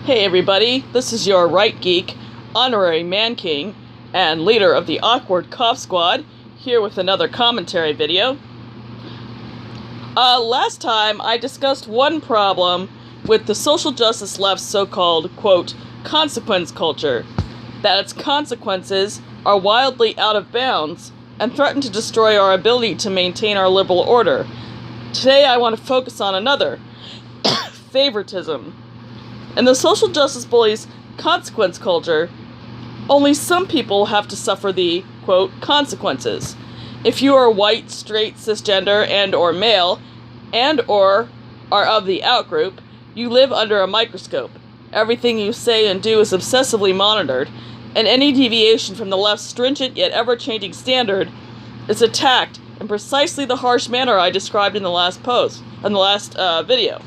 Hey everybody, this is your Right Geek, honorary Man King, and leader of the Awkward Cough Squad, here with another commentary video. Last time I discussed one problem with the social justice left's so-called, quote, consequence culture, that its consequences are wildly out of bounds and threaten to destroy our ability to maintain our liberal order. Today I want to focus on another, favoritism. In the social justice bullies' consequence culture, only some people have to suffer the, quote, consequences. If you are white, straight, cisgender, and or male, and or are of the outgroup, you live under a microscope. Everything you say and do is obsessively monitored, and any deviation from the left's stringent yet ever-changing standard is attacked in precisely the harsh manner I described in the last video.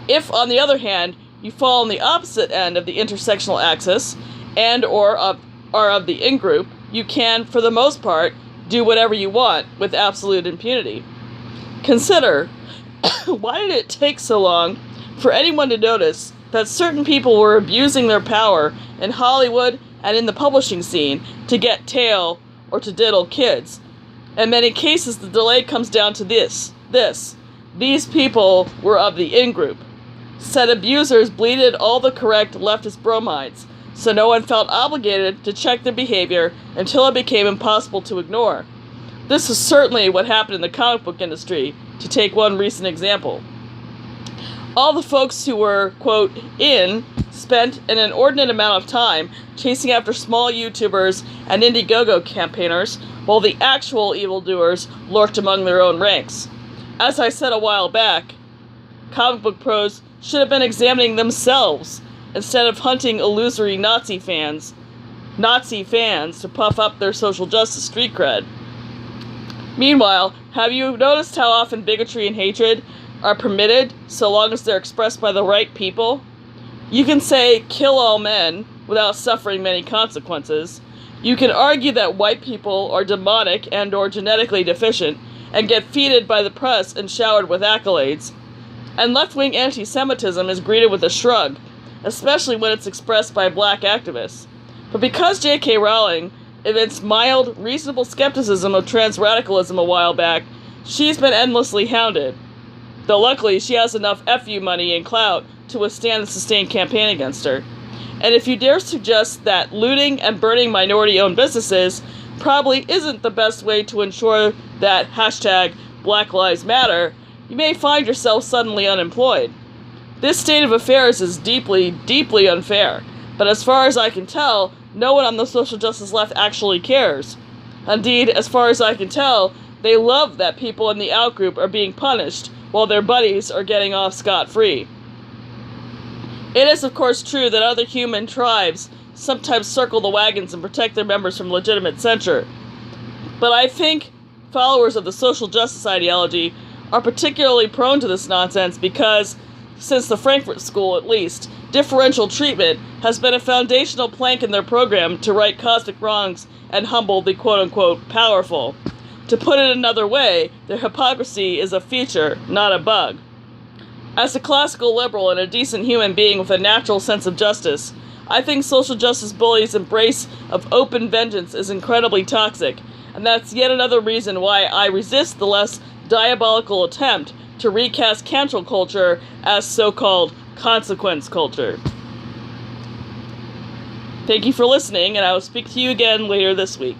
If, on the other hand, you fall on the opposite end of the intersectional axis and or are of the in-group, you can, for the most part, do whatever you want with absolute impunity. Consider, why did it take so long for anyone to notice that certain people were abusing their power in Hollywood and in the publishing scene to get tail or to diddle kids? In many cases, the delay comes down to this. These people were of the in-group. Said abusers bleated all the correct leftist bromides, so no one felt obligated to check their behavior until it became impossible to ignore. This is certainly what happened in the comic book industry, to take one recent example. All the folks who were, quote, in, spent an inordinate amount of time chasing after small YouTubers and Indiegogo campaigners, while the actual evildoers lurked among their own ranks. As I said a while back, comic book pros should have been examining themselves instead of hunting illusory Nazi fans to puff up their social justice street cred. Meanwhile, have you noticed how often bigotry and hatred are permitted so long as they're expressed by the right people? You can say, kill all men, without suffering many consequences. You can argue that white people are demonic and or genetically deficient, and get feted by the press and showered with accolades. And left-wing anti-Semitism is greeted with a shrug, especially when it's expressed by black activists. But because J.K. Rowling evinced mild, reasonable skepticism of trans-radicalism a while back, she's been endlessly hounded. Though luckily, she has enough FU money and clout to withstand the sustained campaign against her. And if you dare suggest that looting and burning minority-owned businesses probably isn't the best way to ensure that hashtag Black Lives Matter, you may find yourself suddenly unemployed. This state of affairs is deeply, deeply unfair, but as far as I can tell, no one on the social justice left actually cares. Indeed, as far as I can tell, they love that people in the outgroup are being punished while their buddies are getting off scot-free. It is of course true that other human tribes sometimes circle the wagons and protect their members from legitimate censure, but I think followers of the social justice ideology are particularly prone to this nonsense because, since the Frankfurt School at least, differential treatment has been a foundational plank in their program to right cosmic wrongs and humble the quote-unquote powerful. To put it another way, their hypocrisy is a feature, not a bug. As a classical liberal and a decent human being with a natural sense of justice, I think social justice bullies' embrace of open vengeance is incredibly toxic, and that's yet another reason why I resist the less diabolical attempt to recast cancel culture as so-called consequence culture. Thank you for listening, and I will speak to you again later this week.